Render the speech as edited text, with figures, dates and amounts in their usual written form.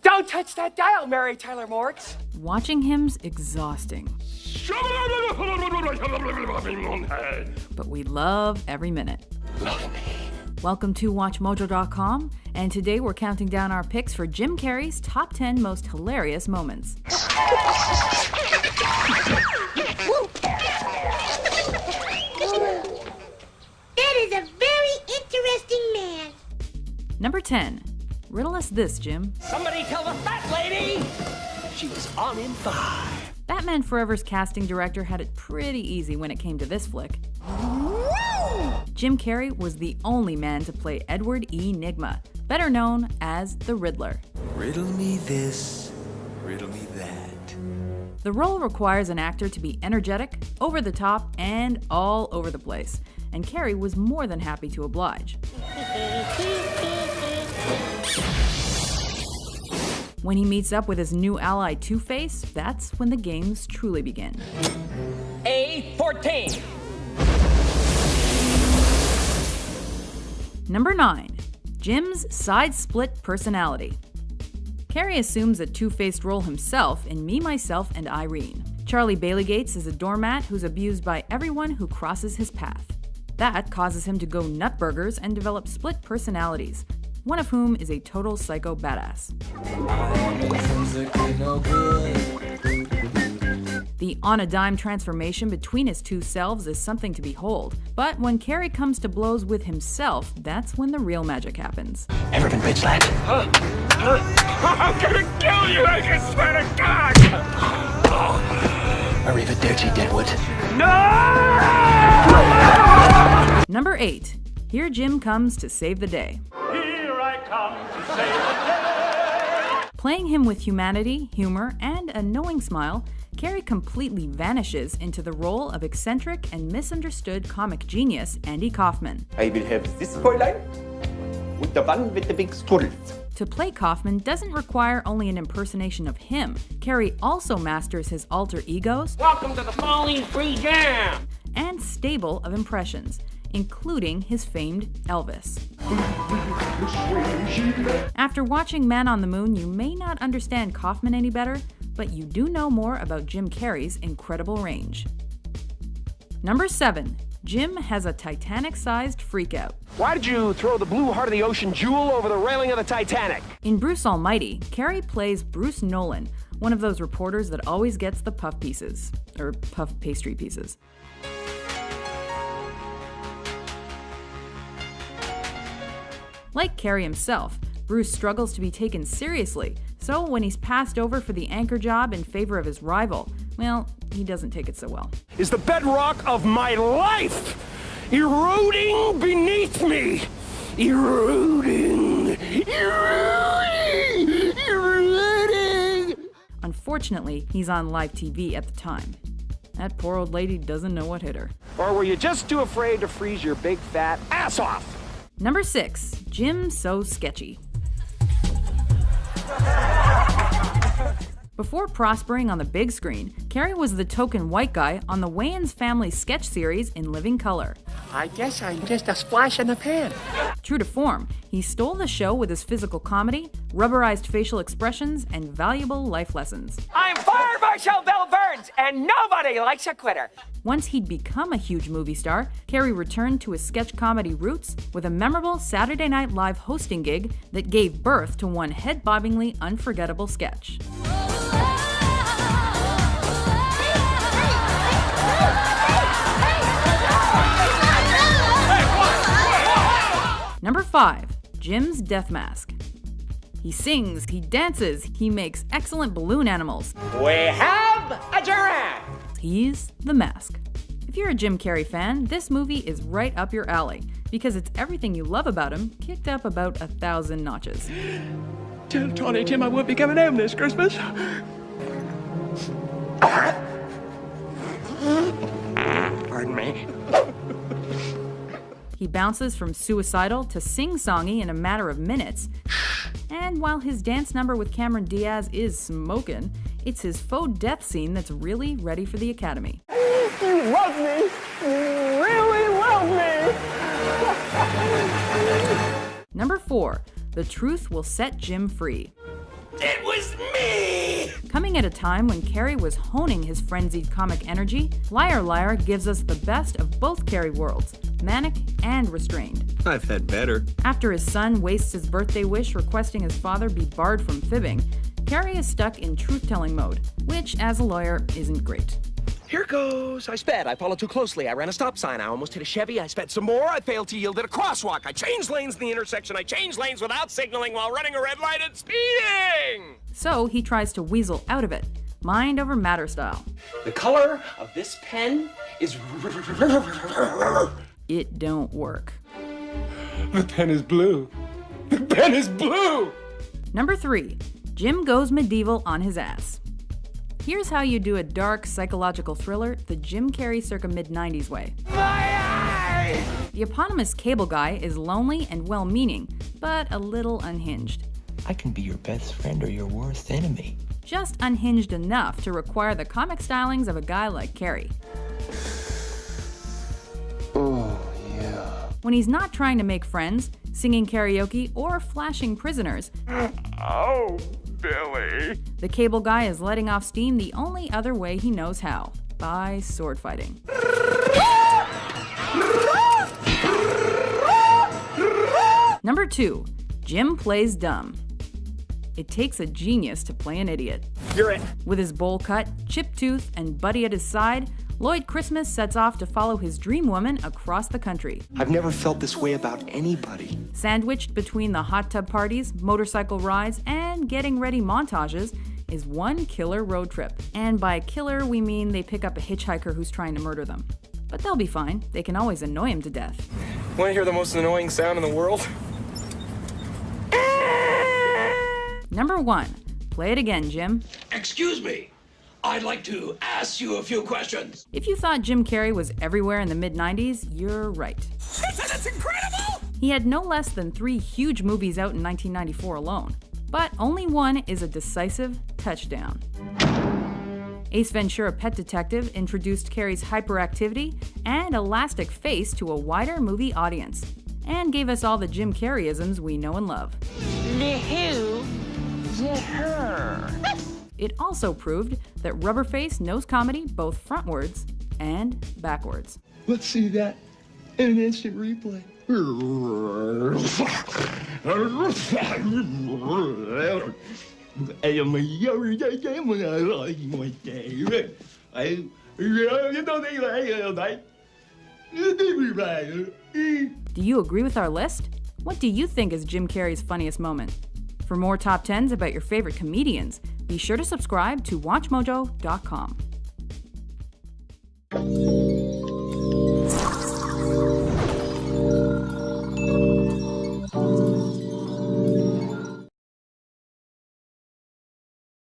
Don't touch that dial, Mary Tyler Moritz. Watching him's exhausting. But we love every minute. Love me. Welcome to WatchMojo.com, and today we're counting down our picks for Jim Carrey's top 10 most hilarious moments. That is a very interesting man. Number 10. Riddle us this, Jim. Somebody tell the fat lady she was on in 5. Batman Forever's casting director had it pretty easy when it came to this flick. Jim Carrey was the only man to play Edward E. Nygma, better known as the Riddler. Riddle me this, riddle me that. The role requires an actor to be energetic, over the top, and all over the place, and Carrey was more than happy to oblige. When he meets up with his new ally Two-Face, that's when the games truly begin. A14. Number 9. Jim's side-split personality. Carrey assumes a two-faced role himself in Me, Myself, and Irene. Charlie Bailey Gates is a doormat who's abused by everyone who crosses his path. That causes him to go nutburgers and develop split personalities, one of whom is a total psycho badass. The on-a-dime transformation between his two selves is something to behold, but when Carrey comes to blows with himself, that's when the real magic happens. Ever been bitch slapped? I'm gonna kill you, I can swear to God! Arrivederci, Deadwood. No! Number 8. Here Jim comes to save the day. Here I come to save the day! Playing him with humanity, humor, and a knowing smile, Carrey completely vanishes into the role of eccentric and misunderstood comic genius Andy Kaufman. I will have this toyline with the one with the big strudels. To play Kaufman doesn't require only an impersonation of him. Carrey also masters his alter egos. Welcome to the Falling Free Jam! And stable of impressions, including his famed Elvis. After watching Man on the Moon, you may not understand Kaufman any better, but you do know more about Jim Carrey's incredible range. Number 7. Jim has a Titanic-sized freakout. Why did you throw the blue heart of the ocean jewel over the railing of the Titanic? In Bruce Almighty, Carrey plays Bruce Nolan, one of those reporters that always gets the puff pieces, or puff pastry pieces. Like Carrey himself, Bruce struggles to be taken seriously, so when he's passed over for the anchor job in favor of his rival, well, he doesn't take it so well. Is the bedrock of my life eroding beneath me? Eroding. Unfortunately, he's on live TV at the time. That poor old lady doesn't know what hit her. Or were you just too afraid to freeze your big fat ass off? Number 6. Jim So Sketchy. Before prospering on the big screen, Carrey was the token white guy on the Wayans family sketch series In Living Color. I guess I'm just a splash in the pan. True to form, he stole the show with his physical comedy, rubberized facial expressions, and valuable life lessons. I'm Fire Marshal Bill Burns, and nobody likes a quitter. Once he'd become a huge movie star, Carrey returned to his sketch comedy roots with a memorable Saturday Night Live hosting gig that gave birth to one head-bobbingly unforgettable sketch. Number 5. Jim's Death Mask. He sings, he dances, he makes excellent balloon animals. We have a giraffe! He's the Mask. If you're a Jim Carrey fan, this movie is right up your alley, because it's everything you love about him kicked up about 1,000 notches. Tell Tawny Tim I won't be coming home this Christmas. Pardon me. He bounces from suicidal to sing-songy in a matter of minutes. And while his dance number with Cameron Diaz is smokin', it's his faux death scene that's really ready for the Academy. You love me! You really love me! Number 4. The truth will set Jim free. It was me! Coming at a time when Carrey was honing his frenzied comic energy, Liar Liar gives us the best of both Carrey worlds, manic and restrained. I've had better. After his son wastes his birthday wish requesting his father be barred from fibbing, Carrey is stuck in truth-telling mode, which, as a lawyer, isn't great. Here goes. I sped. I followed too closely. I ran a stop sign. I almost hit a Chevy. I sped some more. I failed to yield at a crosswalk. I changed lanes in the intersection. I changed lanes without signaling while running a red light and speeding. So he tries to weasel out of it, mind over matter style. The color of this pen is... It don't work. The pen is blue. The pen is blue! Number 3. Jim goes medieval on his ass. Here's how you do a dark psychological thriller the Jim Carrey circa mid-90s way. My eye! The eponymous cable guy is lonely and well-meaning, but a little unhinged. I can be your best friend or your worst enemy. Just unhinged enough to require the comic stylings of a guy like Carrey. Oh, yeah. When he's not trying to make friends, singing karaoke, or flashing prisoners, Oh, Billy. the cable guy is letting off steam the only other way he knows how, by sword fighting. Number 2. Jim plays dumb. It takes a genius to play an idiot. You're it. With his bowl cut, chipped tooth, and Buddy at his side, Lloyd Christmas sets off to follow his dream woman across the country. I've never felt this way about anybody. Sandwiched between the hot tub parties, motorcycle rides, and getting ready montages is one killer road trip. And by killer, we mean they pick up a hitchhiker who's trying to murder them. But they'll be fine. They can always annoy him to death. Want to hear the most annoying sound in the world? Number 1. Play it again, Jim. Excuse me. I'd like to ask you a few questions. If you thought Jim Carrey was everywhere in the mid-90s, you're right. That's incredible! He had no less than 3 huge movies out in 1994 alone. But only one is a decisive touchdown. Ace Ventura: Pet Detective introduced Carrey's hyperactivity and elastic face to a wider movie audience, and gave us all the Jim Carreyisms we know and love. The who? The her. It also proved that Rubberface knows comedy both frontwards and backwards. Let's see that in an instant replay. Do you agree with our list? What do you think is Jim Carrey's funniest moment? For more top 10s about your favorite comedians, be sure to subscribe to WatchMojo.com.